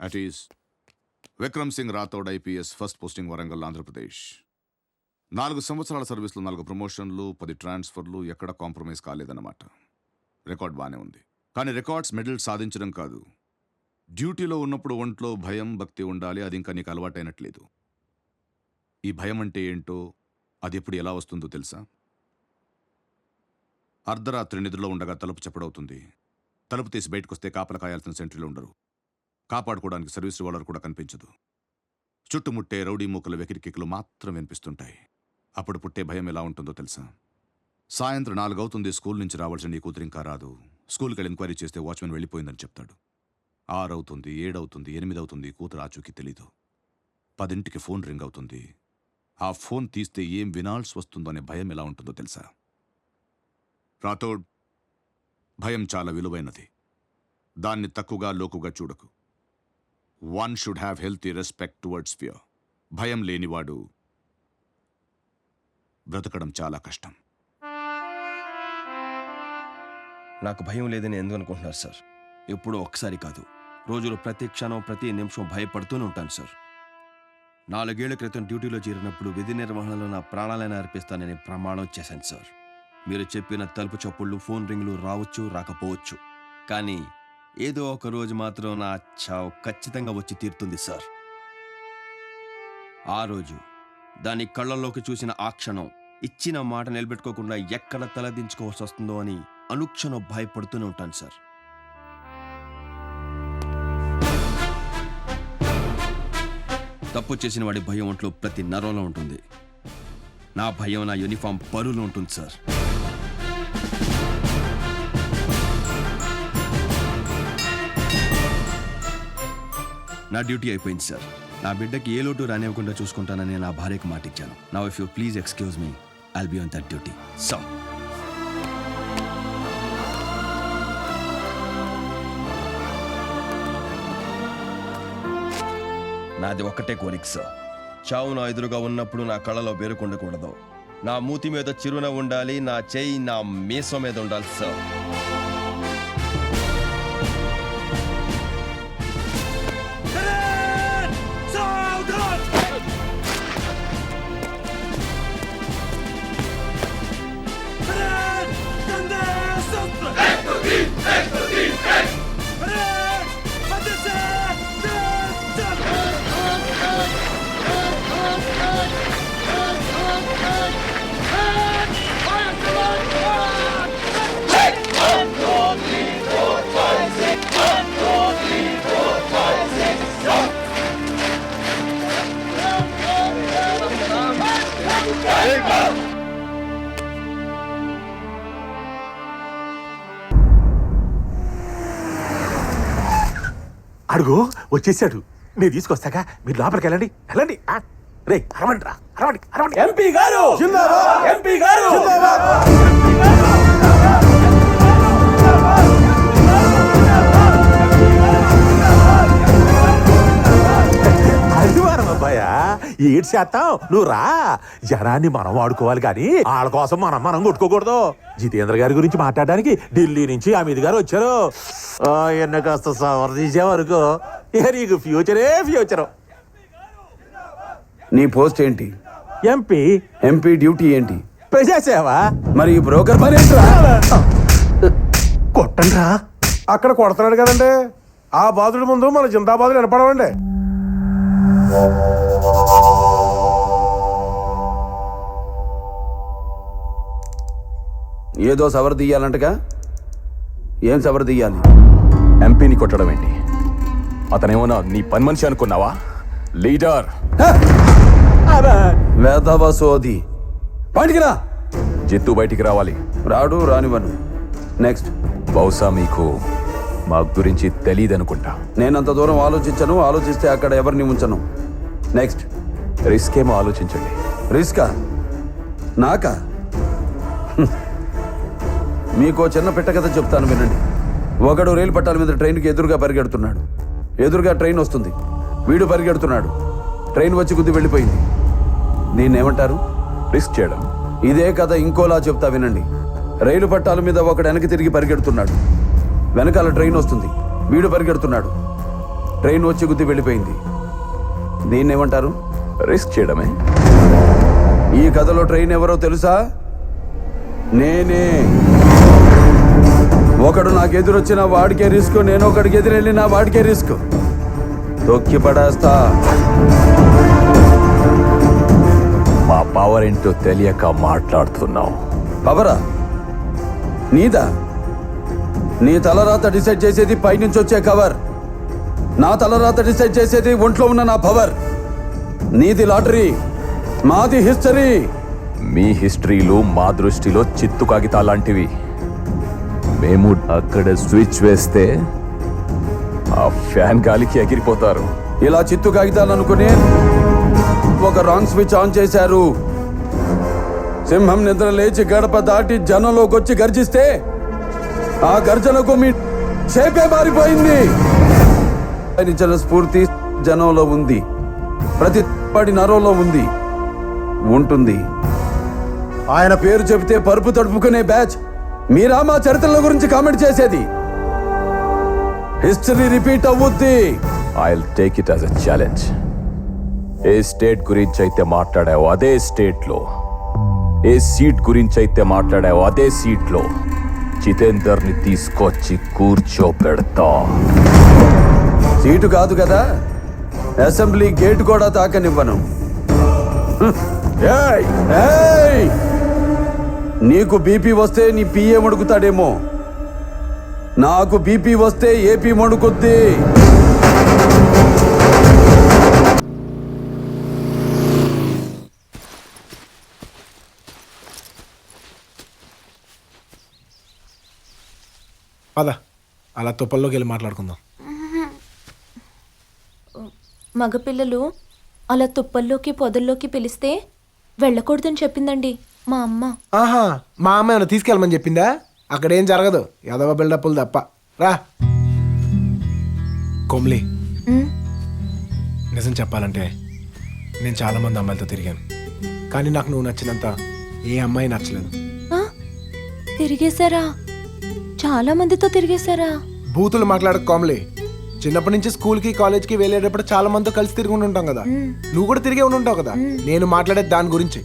At is Vikram Singh Rathod IPS first posting Warangal Andhra Pradesh. 4 సంవత్సరాల సర్వీస్లో 4 ప్రమోషన్లు 10 ట్రాన్స్ఫర్లు ఎక్కడ కాంప్రమైజ్ కాలేదన్నమాట. రికార్డ్ బాగానే ఉంది. కానీ రికార్డ్స్ మెడల్ సాధించడం కాదు. డ్యూటీలో ఉన్నప్పుడు ఒంట్లో భయం భక్తి ఉండాలి. అది ఇంకా నీకు అలవాటైనట్లేదు. ఈ భయం అంటే ఏంటో అది ఎప్పుడు ఎలా వస్తుందో తెలుసా? అర్ధరాత్రి నిద్రలో ఉండగా తలుపు చప్పుడవుతుంది. తలుపు తీసి బయటకొస్తే కాపలా కాయాల్సిన సెంట్రీలు ఉండరు. కాపాడుకోవడానికి సర్వీస్ రివాల్వర్ కూడా కనిపించదు. చుట్టుముట్టే రౌడీ మూకల వెకిరికికలు మాత్రం వినిపిస్తుంటాయి. అప్పుడు పుట్టే భయం ఎలా ఉంటుందో తెలుసా? సాయంత్రం 4 అవుతుంది, స్కూల్ నుంచి రావాల్సిన నీ కూతురు ఇంకా రాదు. స్కూల్కి వెళ్ళి ఎంక్వైరీ చేస్తే వాచ్మెన్ వెళ్ళిపోయిందని చెప్తాడు. 6 అవుతుంది, 7 అవుతుంది, 8 అవుతుంది, కూతురు ఆచూకీ తెలీదు. 10ంటికి ఫోన్ రింగ్ అవుతుంది. ఆ ఫోన్ తీస్తే ఏం వినాల్సి వస్తుందో అనే భయం ఎలా ఉంటుందో తెలుసా? రాథోడ్, భయం చాలా విలువైనది. దాన్ని తక్కువగా లోకుగా చూడకు. One should have healthy respect towards fear. భయం లేనివాడు బ్రతకడం చాలా కష్టం. నాకు భయం లేదని ఎందుకు అనుకుంటున్నారు సార్? ఎప్పుడో ఒకసారి కాదు, రోజులో ప్రతి క్షణం ప్రతి నిమిషం భయపడుతూనే ఉంటాను సార్. 4 ఏళ్ల క్రితం డ్యూటీలో చేరినప్పుడు విధి నిర్వహణలో నా ప్రాణాలైనా అర్పిస్తానని ప్రమాణం చేశాను సార్. మీరు చెప్పిన తలుపు చప్పుళ్ళు, ఫోన్ రింగ్లు రావచ్చు రాకపోవచ్చు, కానీ ఏదో ఒక రోజు మాత్రం నా చావు ఖచ్చితంగా వచ్చి తీరుతుంది సార్. ఆ రోజు దాని కళ్ళల్లోకి చూసిన ఆ క్షణం ఇచ్చిన మాట నిలబెట్టుకోకుండా ఎక్కడ తలదించుకోవాల్సి వస్తుందో అని అనుక్షణం భయపడుతూనే ఉంటాను సార్. తప్పు చేసిన వాడి భయం ఒంట్లో ప్రతి నరంలో ఉంటుంది. నా భయం నా యూనిఫామ్ పరులో ఉంటుంది సార్. నా డ్యూటీ అయిపోయింది సార్. నా బిడ్డకి ఏ లోటు రానివ్వకుండా చూసుకుంటానని నా భార్యకు మాట ఇచ్చాను. Now if you please excuse me, I'll be on that duty. So నాది ఒక్కటే కోరిక సార్. చావు నా ఎదురుగా ఉన్నప్పుడు నా కళ్ళలో బెరుకుండకూడదు. నా మూతి మీద చిరునవ్వు ఉండాలి, నా చెయ్యి నా మీసం మీద ఉండాలి సార్. అడుగు వచ్చేసాడు. నేను తీసుకొస్తాగా, మీరు లోపలికి వెళ్ళండి. వెళ్ళండి రే, అరవండి రా, అరవండి అరవండి. ఎంపీ గారు ఎంపీ గారు అదివారం అబ్బాయా, ఏడు శాతం నువ్వు రా. జనాన్ని మనం వాడుకోవాలి కానీ వాళ్ళ కోసం మనం కొట్టుకోకూడదు. జితేంద్ర గారి గురించి మాట్లాడడానికి ఢిల్లీ నుంచి అమిత్ గారు వచ్చారు. ఎన్న కాస్త సవర్ తీసే వరకు ఇక నీకు ఫ్యూచరే ఫ్యూచరు. నీ పోస్ట్ ఏంటి? ఎంపీ. ఎంపీ డ్యూటీ ఏంటి? ప్రజాసేవ. మరి ఈ బ్రోకర్ పని ఏంట్రా? కొట్టండి రా. అక్కడ కొడుతున్నాడు కదండి, ఆ బాధుడి ముందు మన జిందాబాదులు వినపడవండి. ఏదో సవర్ తీయాలంటగా, ఏం సవర్ తీయాలి? ఎంపీని కొట్టడం ఏంటి? అతనేమన్నా నీ పని మనిషి అనుకున్నావా? లీడర్. వేదవ సోది. బయటికి రా. జిత్తు బయటికి రావాలి. రాడు, రానివ్వను. నెక్స్ట్. బహుశా మీకు మా గురించి తెలియదనుకుంటా. నేనంత దూరం ఆలోచించను, ఆలోచిస్తే అక్కడ ఎవరిని ఉంచను. నెక్స్ట్. రిస్క్ ఏమో ఆలోచించండి. రిస్కా? నాకా? మీకో చిన్న పెట్ట కథ చెప్తాను వినండి. ఒకడు రైలు పట్టాల మీద ట్రైన్కి ఎదురుగా పరిగెడుతున్నాడు. ఎదురుగా ట్రైన్ వస్తుంది, వీడు పరిగెడుతున్నాడు. ట్రైన్ వచ్చి గుద్ది వెళ్ళిపోయింది. దీన్ని ఏమంటారు? రిస్క్ చేయడం. ఇదే కథ ఇంకోలా చెప్తా వినండి. రైలు పట్టాల మీద ఒకడు వెనక్కి తిరిగి పరిగెడుతున్నాడు. వెనకాల ట్రైన్ వస్తుంది, వీడు పరిగెడుతున్నాడు. ట్రైన్ వచ్చి గుద్ది వెళ్ళిపోయింది. దీన్ని ఏమంటారు? రిస్క్ చేయడమే. ఈ కథలో ట్రైన్ ఎవరో తెలుసా? నేనే. ఒకడు నాకు ఎదురొచ్చిన వాడికే రిస్క్, నేను ఒకడికి ఎదురెళ్ళిన వాడికే రిస్క్. తొక్కి పడేస్తా. మా పవర్ ఏంటో తెలియక మాట్లాడుతున్నావు. పవరా నీదా? నీ తలరాత డిసైడ్ చేసేది పైనుంచి వచ్చే కవర్. నా తలరాత డిసైడ్ చేసేది ఒంట్లో ఉన్న నా పవర్. నీది లాటరీ, మాది హిస్టరీ. మీ హిస్టరీలు మా దృష్టిలో చిత్తు కాగితాలు లాంటివి. మేము అక్కడ స్విచ్ వేస్తే ఆ ఫ్యాన్ గాలికి ఎగిరిపోతారు. ఇలా చిత్తు కాగితాలు అనుకుని ఒక రాంగ్ స్విచ్ ఆన్ చేశారు. సింహం నిద్ర లేచి గడప దాటి జనంలోకి వచ్చి గర్జిస్తే ఆ గర్జనకు మీ షేపే మారిపోయింది. నిజన స్ఫూర్తి జనంలో ఉంది, ప్రతి పడి నరంలో ఉంది, ఉంటుంది. ఆయన పేరు చెబితే పరుపు తడుపుకునే బ్యాచ్ మీరా మా చరిత్రల గురించి కామెంట్ చేసేది? హిస్టరీ రిపీట్ అవుద్ది. I'll take it as a challenge. A state గురించి అయితే మాట్లాడావో అదే స్టేట్లో, ఏ సీట్ గురించి అయితే మాట్లాడావో అదే సీట్లో జితేందర్ని తీసుకొచ్చి కూర్చోపెడతా. సీటు కాదు కదా, అసెంబ్లీ గేట్ కూడా తాకనివ్వను. ఏయ్! ఏయ్! నీకు బీపీ వస్తే నీ పిఏ మడుకుతాడేమో, నాకు బీపీ వస్తే ఏపీ మడుకుద్ది. పద అలా తుప్పల్లోకి వెళ్ళి మాట్లాడుకుందాం. మగపిల్లలు అలా తుప్పల్లోకి పొదల్లోకి పిలిస్తే వెళ్ళకూడదని చెప్పిందండి మా అమ్మ. ఆహా, మా అమ్మ ఏమైనా తీసుకెళ్ళమని చెప్పిందా? అక్కడ ఏం జరగదు, ఎదవ బిల్డప్లు తప్ప. రా కొమ్లి, ఉమ్, నిజం చెప్పాలంటే నేను చాలా మంది అమ్మాయిలతో తిరిగాను, కానీ నాకు నువ్వు నచ్చినంత ఏ అమ్మాయి నచ్చలేదు. ఆ? తిరిగేశారా? చాలా మందితో తిరిగేశారా? బూతులు మాట్లాడక కోమలి. చిన్నప్పటి నుంచి స్కూల్కి కాలేజ్కి వెళ్ళేటప్పుడు చాలా మందితో కలిసి తిరిగి ఉండి ఉంటాం కదా, నువ్వు కూడా తిరిగే ఉండి ఉంటావు కదా. నేను మాట్లాడేది దాని గురించి.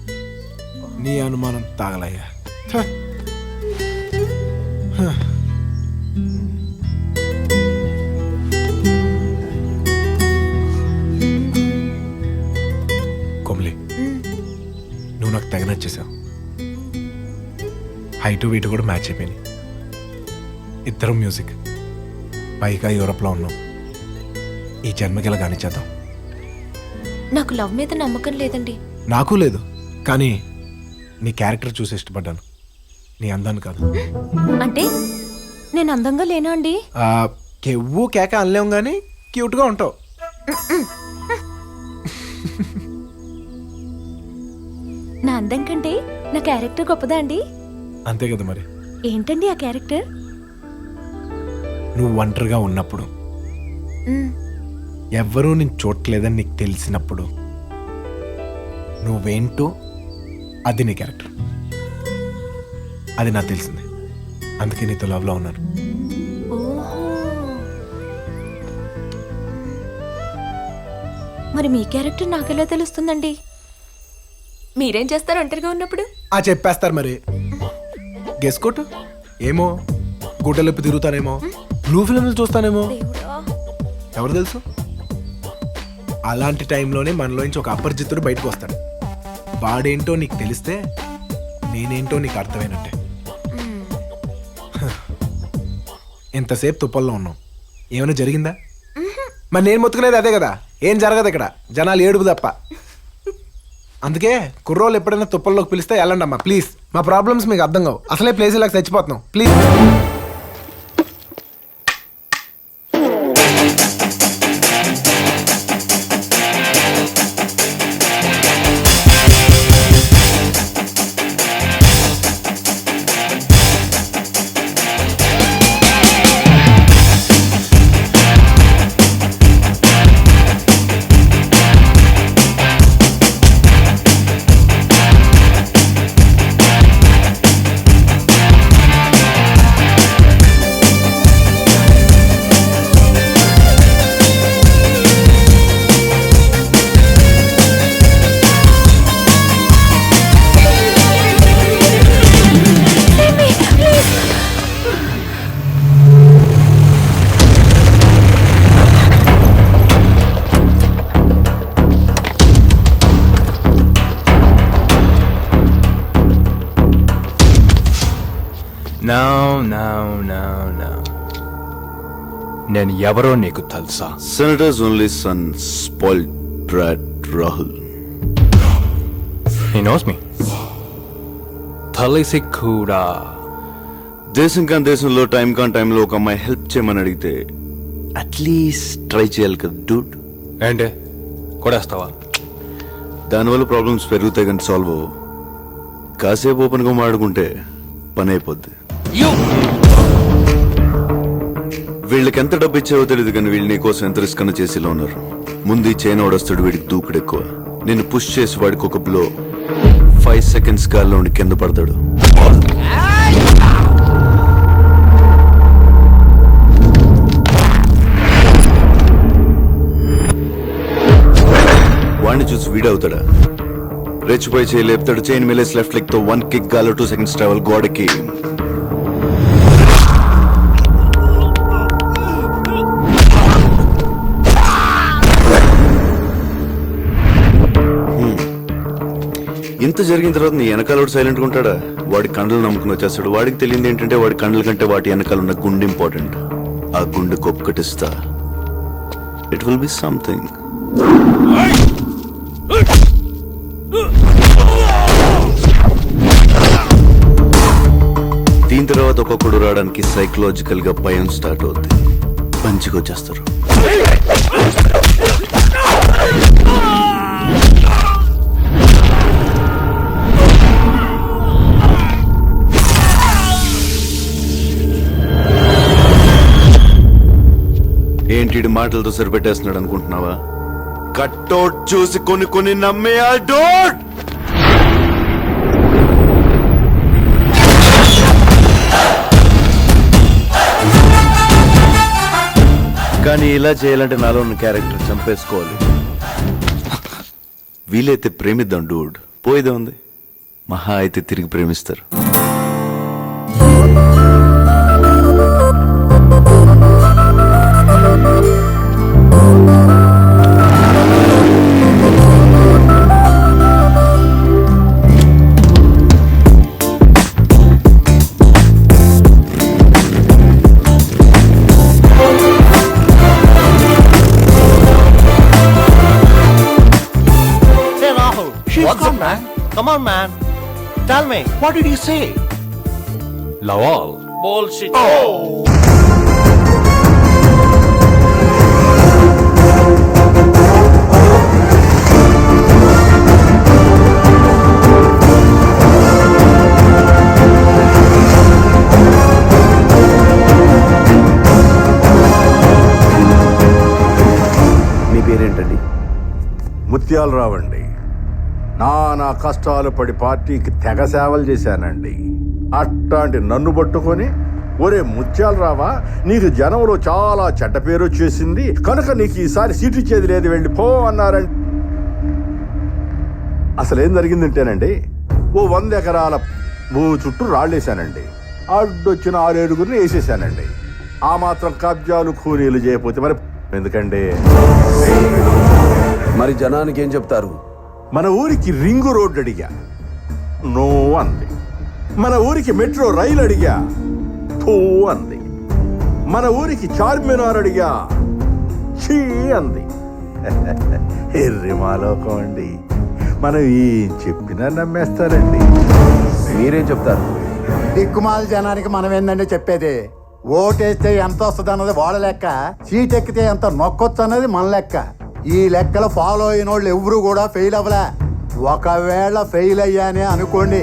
నీ అనుమానం తాగలయ్యా. థ. హ. కొమ్లి, నువ్వు నాకు తెగ నచ్చేసావు. హైటు వెయిట్ కూడా మ్యాచ్ అయిపోయింది. ఇద్దరం మ్యూజిక్, పైగా యూరోప్లో ఉన్నాం. ఈ జన్మకి ఇలా కానిచ్చేద్దాం. నాకు లవ్ మీద నమ్మకం లేదండి. నాకు లేదు, కానీ నీ క్యారెక్టర్ చూసి ఇష్టపడ్డాను, నీ అందాన్ని కాదు. అంటే నేను అందంగా లేనా అండి? కెవ్వు కేక అనలేం కానీ క్యూట్గా ఉంటావు. నా అందం కంటే నా క్యారెక్టర్ గొప్పదా అండి? అంతే కదా మరి. ఏంటండి ఆ క్యారెక్టర్? నువ్వు ఒంటరిగా ఉన్నప్పుడు, ఉమ్, ఎవ్వరూ నేను చూడలేదని నీకు తెలిసినప్పుడు, నువ్వేంటో అది నీ క్యారెక్టర్. అది నాకు తెలిసింది, అందుకే నీతో లవ్లో ఉన్నాను. ఓహో. మరి మీ క్యారెక్టర్ నాకెలా తెలుస్తుందండి? మీరేం చేస్తారు ఒంటరిగా ఉన్నప్పుడు? చెప్పేస్తారు మరి. గెస్ కొట్టు. ఏమో, గుడ్డలెప్పి తిరుగుతానేమో, బ్లూ ఫిల్మ్లు చూస్తానేమో, దేవుడా. ఎవరు తెలుసు. అలాంటి టైంలోనే మనలోంచి ఒక అపరిచితుడు బయటకు వస్తాడు. వాడేంటో నీకు తెలిస్తే నేనేంటో నీకు అర్థమైనట్టే. ఎంతసేపు తుప్పల్లో ఉన్నాం, ఏమైనా జరిగిందా? మరి నేను మొత్తుకునేది అదే కదా, ఏం జరగదు ఇక్కడ, జనాలు ఏడుపు తప్ప. అందుకే కుర్రోళ్ళు ఎప్పుడైనా తుప్పల్లోకి పిలిస్తే వెళ్ళండి అమ్మా ప్లీజ్. మా ప్రాబ్లమ్స్ మీకు అర్థం కావు, అసలే ప్లేస్ ఇలా చచ్చిపోతున్నాం, please. No no no no నేను ఎవరో నీకు తెలుసా? Senator's only son, spoiled brat Rahul. He knows me. తెలిసి కూడా దేశం కాని దేశంలో టైం కాని టైంలో ఒక అమ్మాయి హెల్ప్ చేయమని అడిగితే అట్లీస్ట్ ట్రై చేయాలి కదా డూడ్. ఏంటి కొడేస్తావా? దానివల్ల ప్రాబ్లమ్స్ పెరుగుతాయి కానీ సాల్వ్ అవ్వవు. కాసేపు ఓపెన్గా మాడుకుంటే పని అయిపోద్ది. వీళ్ళకి ఎంత డబ్బు ఇచ్చావో తెలియదు కానీ వీళ్ళు నీకోసం ఎంత రిస్క్ అన్న చేసేలా ఉన్నారు. ముందు ఈ చైనా వాడొస్తాడు, వీడికి దూకుడు ఎక్కువ. నేను పుష్ చేసి వాడికి ఒక బ్లో 5 seconds గాల్లో ఉండి కింద పడతాడు. వాడిని చూసి వీడవుతాడా? రెచ్చిపోయి చేయి లేపుతాడు. చైన్ మిలేస్ లెఫ్ట్ లెగ్ తో 1 kick గాల్లో 2 seconds ట్రావెల్ గోడకి. ఇంత జరిగిన తర్వాత నీ వెనకాల సైలెంట్గా ఉంటాడా? వాడి కండలు నమ్ముకుని వచ్చేస్తాడు. వాడికి తెలియదు ఏంటంటే వాడి కండల కంటే వాటి వెనకాల ఉన్న గుండె ఇంపార్టెంట్. ఆ గుండె కొక్కటిస్తా. It will be something. దీని తర్వాత ఒక్కొక్కడు రావడానికి సైకలాజికల్ గా భయం స్టార్ట్ అవుద్ది. పంచికి వచ్చేస్తారు. ఏంటి మాటలతో సరిపెట్టేస్తున్నాడు అనుకుంటున్నావా? కట్అవుట్ చూసి కొన్ని నమ్మేయా డోట్. కానీ ఇలా చేయాలంటే నాలో ఉన్న క్యారెక్టర్ చంపేసుకోవాలి. వీలైతే ప్రేమిద్దాం డూడ్. పోయేదే ఉంది. మహా అయితే తిరిగి ప్రేమిస్తారు. Come on, man. Tell me, what did he say? లవాల్ Bullshit. మీ పేరేంటండి? ముత్యాలు రావండి. నానా కష్టాలు పడి పార్టీకి తెగ సేవలు చేశానండి. అట్లాంటి నన్ను పట్టుకొని ఒరే ముత్యాలు రావా, నీకు జనంలో చాలా చెడ్డ పేరు వచ్చేసింది కనుక నీకు ఈసారి సీటు ఇచ్చేది లేదు, వెళ్ళిపో అన్నారండి. అసలు ఏం జరిగిందంటేనండి, ఓ 100 ఎకరాల భూ చుట్టూ రాళ్ళేశానండి. అడ్డొచ్చిన 6-7 వేసేసానండి. ఆ మాత్రం కబ్జాలు ఖూనీలు చేయకపోతే మరి ఎందుకండి? మరి జనానికి ఏం చెప్తారు? మన ఊరికి రింగు రోడ్డు అడిగా, నో అంది. మన ఊరికి మెట్రో రైలు అడిగా, థూ అంది. మన ఊరికి చార్మినార్ అడిగా, చీ అంది. ఎర్రి మాలోకం అండి. మనం ఏం చెప్పినా నమ్మేస్తారండి. మీరేం చెప్తారు? దిక్కుమాల జనానికి మనం ఏందంటే చెప్పేది, ఓటేస్తే ఎంత వస్తుంది అన్నది వాళ్ళ లెక్క, సీట్ ఎక్కితే ఎంత నొక్కొచ్చు అన్నది మన లెక్క. ఈ లెక్కలు ఫాలో అయిన వాళ్ళు ఎవరు కూడా ఫెయిల్ అవ్వలే. ఒకవేళ ఫెయిల్ అయ్యానే అనుకోండి,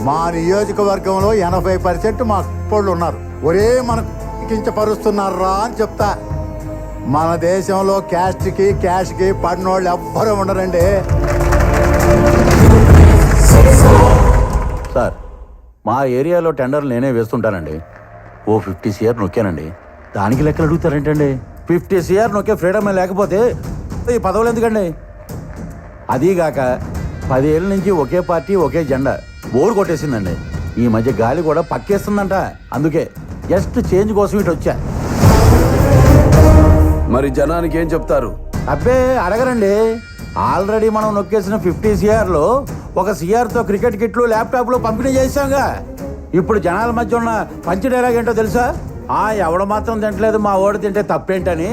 మా నియోజకవర్గంలో 80% మా వాళ్ళు ఉన్నారు. ఒరే మనకు కించపరుస్తున్నారా అని చెప్తా. మన దేశంలో క్యాస్ట్కి క్యాష్కి పడినోళ్ళు ఎవ్వరూ ఉండరండి. సార్, మా ఏరియాలో టెండర్లు నేనే వేస్తుంటానండి. ఓ 50 CR నొక్కానండి. దానికి లెక్కలు అడుగుతారేంటండి? 50 CR నొక్కే ఫ్రీడమ్ లేకపోతే ఈ పదవులు ఎందుకండి? అదీగాక 10 ఏళ్ళ నుంచి ఒకే పార్టీ ఒకే జెండా బోర్ కొట్టేసిందండి. ఈ మధ్య గాలి కూడా పక్కేస్తుందంట. అందుకే జస్ట్ చేంజ్ కోసం ఇటు వచ్చా. మరి జనానికి ఏం చెప్తారు? అబ్బే అడగరండి. ఆల్రెడీ మనం నొక్కేసిన 50 CRలో 1 CRతో క్రికెట్ కిట్లు ల్యాప్టాప్లు పంపిణీ చేశాంగా. ఇప్పుడు జనాల మధ్య ఉన్న పంచి డైలాగ్ ఏంటో తెలుసా? ఎవడు మాత్రం తింటలేదు, మా ఓడు తింటే తప్పేంటని.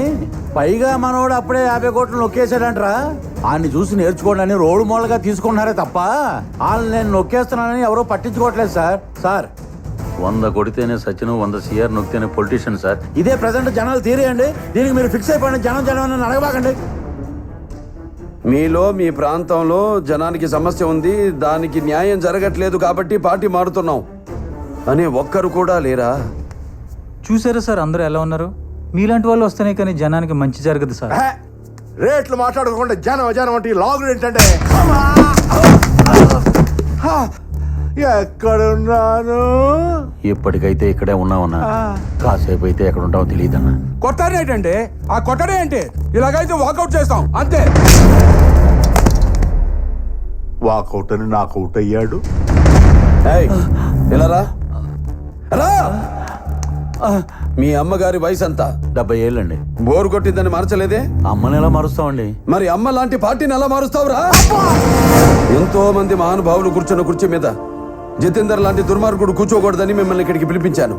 పైగా మనోడు అప్పుడే 50 కోట్లు నొక్కేసాడంట్రా. ఆయన్ని చూసి నేర్చుకోండి రోడ్డు మూలగా తీసుకున్నారే తప్ప వాళ్ళు నేను నొక్కేస్తున్నానని ఎవరో పట్టించుకోవట్లేదు సార్ 100 కొడితేనే సచిన్, 100 CR నొక్కితేనే పొలిటీషియన్ సార్. ఇదే ప్రజెంట్ జనాలు తీరేయండి. దీనికి మీరు ఫిక్స్ అయిపోండి. జనం అని అడగబాకండి. మీలో మీ ప్రాంతంలో జనానికి సమస్య ఉంది, దానికి న్యాయం జరగట్లేదు కాబట్టి పార్టీ మారుతున్నాం అని ఒక్కరు కూడా లేరా? చూసారా సార్ అందరూ ఎలా ఉన్నారు? మీలాంటి వాళ్ళు వస్తేనే కానీ జనానికి మంచి జరగదు సార్. రేట్లు మాట్లాడుకోకుండా జనం అంటే లాగులు ఏంటంటే ఎక్కడున్నాను? ఇప్పటికైతే ఇక్కడే ఉన్నామన్నా. కాసేపు అయితే ఎక్కడ ఉంటావో తెలియదన్నా. కొట్టారేంటంటే ఆ కొట్టడే అంటే ఇలాగైతే వాకౌట్ చేస్తాం అంతే. వాకౌట్ అని నాకౌట్ అయ్యాడు. ఇలా రా. మీ అమ్మగారి వయసు ఎంత? 70 ఏళ్ళండి. బోరు కొట్టిందని మార్చలేదే? అమ్మని ఎలా మారుస్తామండి? మరి అమ్మ లాంటి పార్టీని ఎలా మారుస్తావురా? ఎంతో మంది మహానుభావులు కూర్చున్న కుర్చీ మీద జితేందర్ లాంటి దుర్మార్గుడు కూర్చోకూడదని మిమ్మల్ని ఇక్కడికి పిలిపించాను.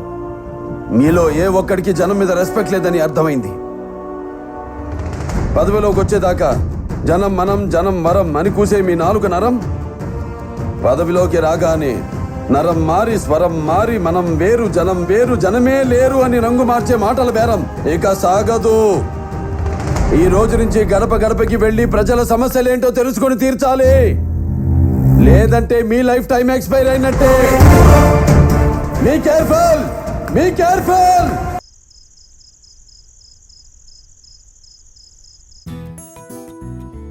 మీలో ఏ ఒక్కడికి జనం మీద రెస్పెక్ట్ లేదని అర్థమైంది. పదవిలోకి వచ్చేదాకా జనం మనం జనం మరం అని కూసే మీ నాలుక నరం పదవిలోకి రాగానే నరం మారి స్వరం మారి మనం వేరు జనం వేరు జనమే లేరు అని రంగు మార్చే మాటల బేరం ఇక సాగదు. ఈ రోజు నుంచి గడప గడపకి వెళ్ళి ప్రజల సమస్యలేంటో తెలుసుకొని తీర్చాలి. లేదంటే మీ లైఫ్ టైం ఎక్స్పైర్ అయినట్టే. మీ కేర్ఫుల్, మీ కేర్ఫుల్.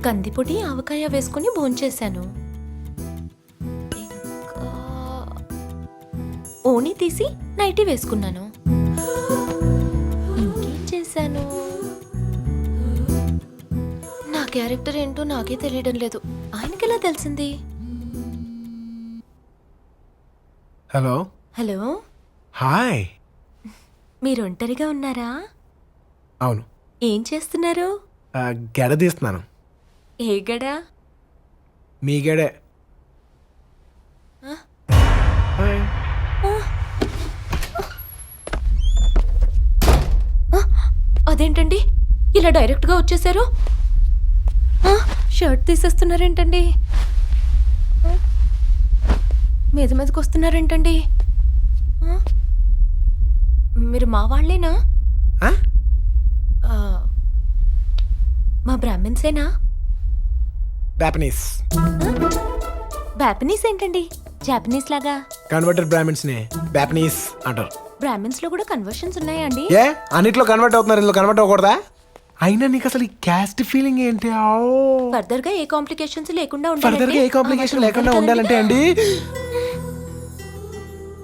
కందిపొడి ఆవకాయ వేసుకుని భోంచేశాను. ఓణి తీసి నైటీ వేసుకున్నాను. ఇంకేం చేశాను? నా క్యారెక్టర్ ఏంటో నాకే తెలియడం లేదు. ఆయనకెలా తెలిసింది? Hello hello, hi. మీరు ఒంటరిగా ఉన్నారా? అవును. ఏం చేస్తున్నారు? గెడ తీస్తున్నాను. ఏ గడ? మీ గడే. హాయ్. అదేంటండి ఇలా డైరెక్ట్గా వచ్చేసారు? షర్ట్ తీసేస్తున్నారేంటండి? మీద మీదకి వస్తున్నారేంటండి? మీరు మా వాళ్ళేనా? మా బ్రాహ్మిన్సేనా? జాపనీస్. బ్యాపనీస్ ఏంటండి? జాపనీస్ లాగా. కన్వర్టెడ్ బ్రాహ్మిన్స్ ని జాపనీస్ అంటారు. బ్రాహ్మిన్స్ లో కూడా కన్వర్షన్స్ ఉన్నాయా అండి? ఏ అన్నిట్లో కన్వర్ట్ అవుతున్నారు, ఇందులో కన్వర్ట్ అవ్వకూడదా? అయినా నీకు అసలు ఈ క్యాస్ట్ ఫీలింగ్ ఏంటి? ఫర్దర్ గా ఏ కాంప్లికేషన్స్ లేకుండా ఫర్దర్ గా ఏ కాంప్లికేషన్ లేకుండా ఉండాలంటే అండి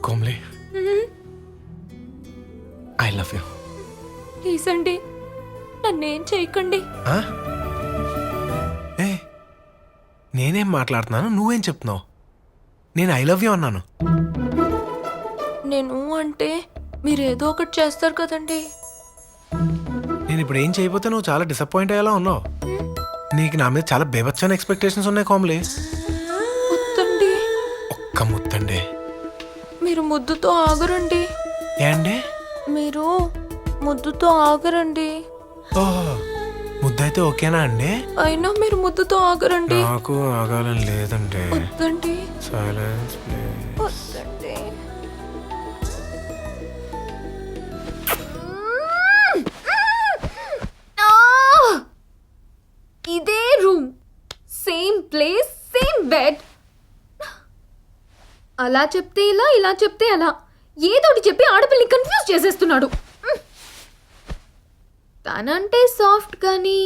Komli, I love you. Please అండి, నన్నేం చేయకండి. ఏ నేనేం మాట్లాడుతున్నాను, నువ్వేం చెప్తున్నావు? నేను ఐ లవ్ యూ అన్నాను. నేను అంటే మీరు ఏదో ఒకటి చేస్తారు కదండి. నేను ఇప్పుడు ఏం చేయబోతే నువ్వు చాలా డిసప్పాయింట్ అయ్యేలా ఉన్నావు. నీకు నా మీద చాలా బేబచ్చని ఎక్స్పెక్టేషన్స్ ఉన్నాయి కోమ్లీ. ముద్దండి. ఒక్క ముద్దండి. మీరు ముద్దుతో ఆగరండి. ఏండి? మీరు ముద్దుతో ఆగరండి. ఓహో, ముద్దయితే ఓకేనా అండి? అయినా మీరు ముద్దుతో ఆగరండి. నాకు ఆగాలని లేదండి. వద్దండి. Silence please. వద్దండి. ఇదే room, same place, same bed. అలా చెప్తే ఇలా, ఇలా చెప్తే అలా, ఏదోటి చెప్పి ఆడపిల్లని కన్ఫ్యూజ్ చేసేస్తున్నాడు. తనంటే సాఫ్ట్ కానీ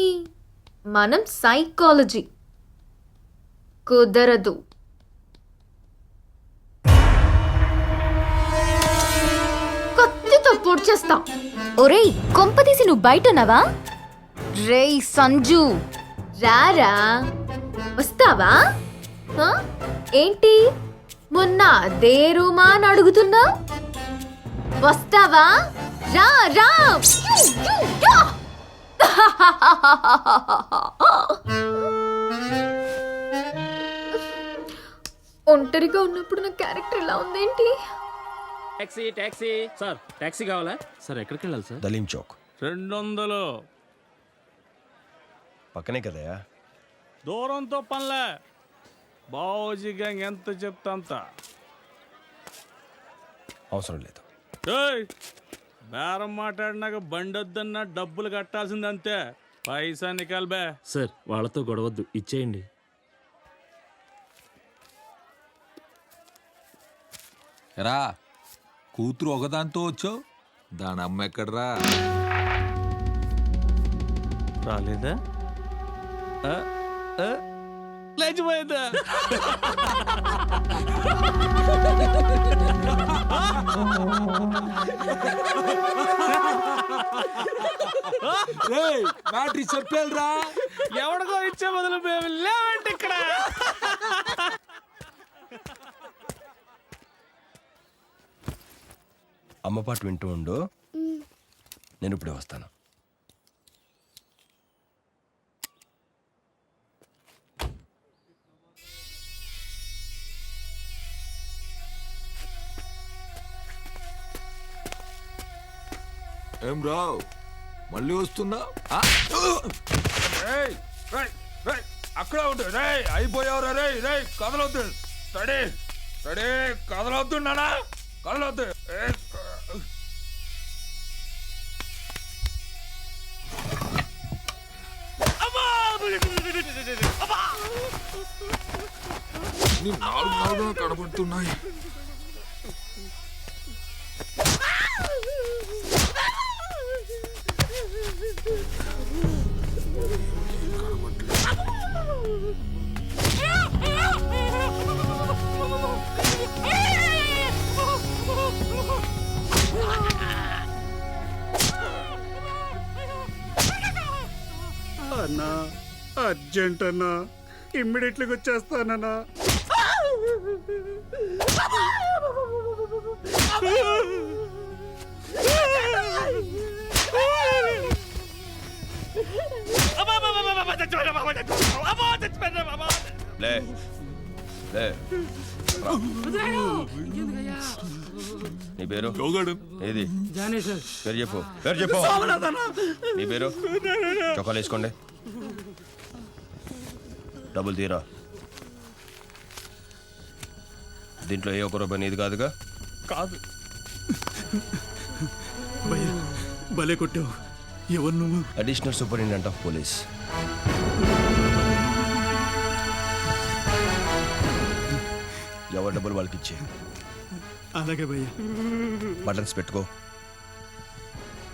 మనం సైకాలజీ కుదరదు. కత్తితో పొడిచేస్తా. ఒరేయ్, కొంపదీసి నువ్వు బయట ఉన్నావా? రేయ్ సంజు, రారా. వస్తావా? ఏంటి మొన్న అదే రూమా అని అడుగుతున్నా? వస్తావా? రా రా. ఒంటరిగా ఉన్నప్పుడు నా క్యారెక్టర్ ఇలా ఉందేంటి? టాక్సీ టాక్సీ సార్ టాక్సీ కావాలా సార్ ఎక్కడికి వెళ్ళాలి సార్ దలీం చౌక్ 200 పక్కనే కదయా. దూరంతో పనిలే బావోజీ గ్యాంగ్ ఎంత చెప్తా అంత అవసరం లేదు. ఏయ్ బేరం మాట్లాడినాక బండి వద్దన్నా డబ్బులు కట్టాల్సిందంతే పైసా నికాల్బే సార్ వాళ్ళతో గొడవద్దు ఇచ్చేయండి రా కూతురు ఒకదాంతో వచ్చావు, దాని అమ్మ ఎక్కడరా? రాలేదా లేచిపోయిందా బ్యాటరీ చెప్పారా? ఎవడికో ఇచ్చే బదులు మేము లేవండి ఇక్కడ. అమ్మ పాట వింటూ ఉండు, నేను ఇప్పుడే వస్తాను. ఏం రావు మళ్ళీ వస్తున్నా? అక్కడ ఉండు రే, అయిపోయావురా రే. రే కదలొద్దు, రెడీ రెడీ, కదలొద్దు నానా, కదలొద్దు. నాలుగు కనబడుతున్నాయి. అన్నా అర్జెంట్ అన్నా, ఇమ్మీడియట్లీగా వచ్చేస్తానన్నా. లే లే రా. నీ పేరు ఏది? పేరు చెప్పు, పేరు చెప్పు. నీ పేరు? చొక్కాలు వేసుకోండి, డబ్బులు తీరా. దీంట్లో ఏ ఒక్క రూపాయి నీది కాదుగా? కాదు. భలే కొట్టావు. ఎవరు నువ్వు? Additional superintendent of police. ఎవరి డబ్బులు వాళ్ళకి ఇచ్చే. అలాగే భయ్యా. బటన్స్ పెట్టుకో.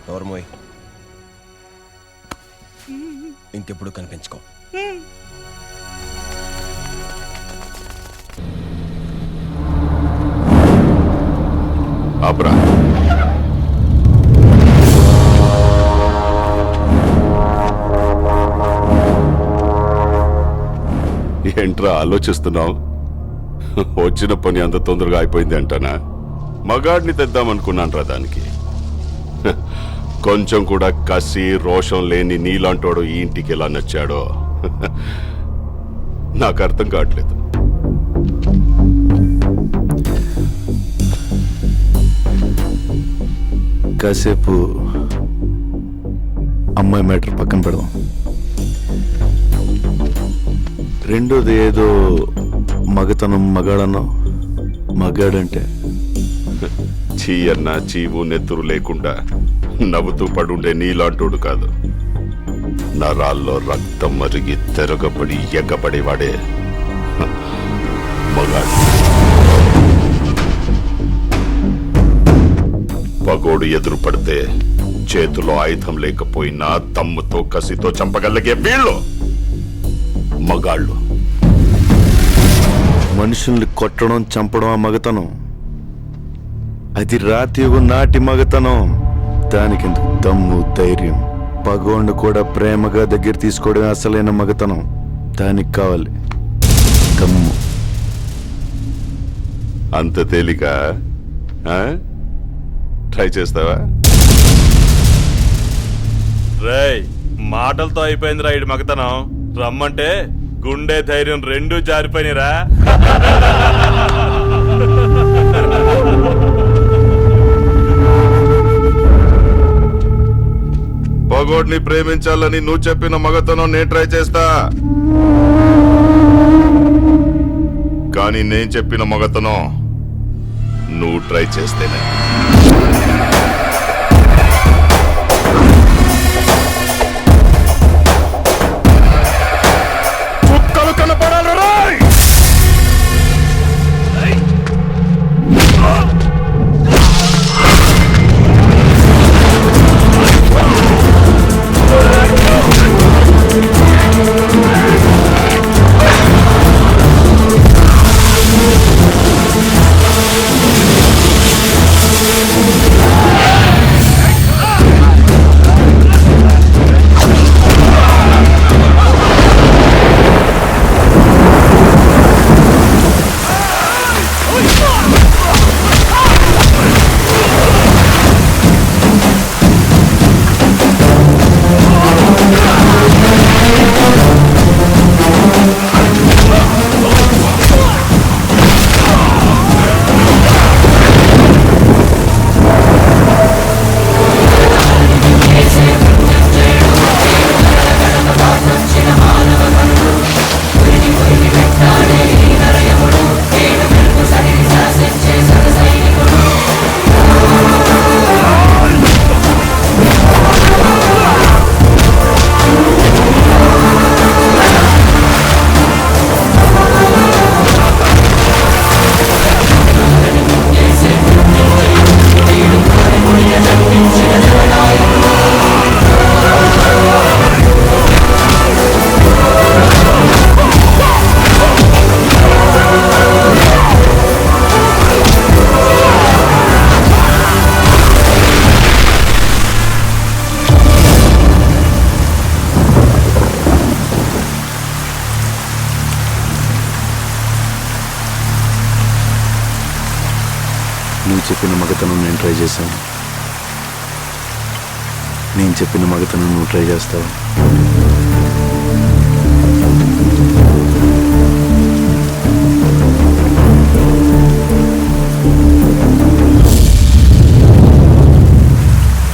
ఎవరు మోయ్, ఇంకెప్పుడు కనిపించుకో. ఆపరా. ఏంట్రా ఆలోచిస్తున్నావు? వచ్చిన పని అంత తొందరగా అయిపోయింది అంటానా? మగాడిని తెద్దామనుకున్నాను రా దానికి. కొంచెం కూడా కసి రోషం లేని నీలాంటోడు ఈ ఇంటికి ఎలా నచ్చాడో నాకు అర్థం కావట్లేదు. కాసేపు అమ్మాయి మ్యాటర్ పక్కన పెడదాం. రెండోది ఏదో మగతనం మగాడన్నావు. మగాడంటే చీ అన్నా చీవు నెత్తురు లేకుండా నవ్వుతూ పడుండే నీలాంటోడు కాదు. నరాల్లో రక్తం మరిగి తెరగబడి ఎగ్గబడేవాడే మగాడు. పగోడు ఎదురు పడితే చేతిలో ఆయుధం లేకపోయినా దమ్ముతో కసితో చంపగలిగే వీళ్ళు మగాళ్ళు. మనుషుల్ని కొట్టడం చంపడం ఆ మగతనం. అది రాతియుగు నాటి మగతనం. దానికెందుకు దమ్ము ధైర్యం? పగోండు కూడా ప్రేమగా దగ్గర తీసుకోవడం అసలైన మగతనం. దానికి కావాలి దమ్ము. అంత తేలిక? ట్రై చేస్తావా? రేయ్ మాటలతో అయిపోయింది రా ఇటు మగతనం. రమ్మంటే గుండె ధైర్యం రెండూ జారిపోయినరా. అందరినీ ప్రేమించాలని నువ్వు చెప్పిన మగతనం నేను ట్రై చేస్తా, కానీ నేను చెప్పిన మగతనం నువ్వు ట్రై చేస్తేనే. చుక్కలు కనపడాలి రాయ్. నువ్వు చెప్పిన మగతనం నేను ట్రై చేశాను, నేను చెప్పిన మగతనం నువ్వు ట్రై చేస్తావు.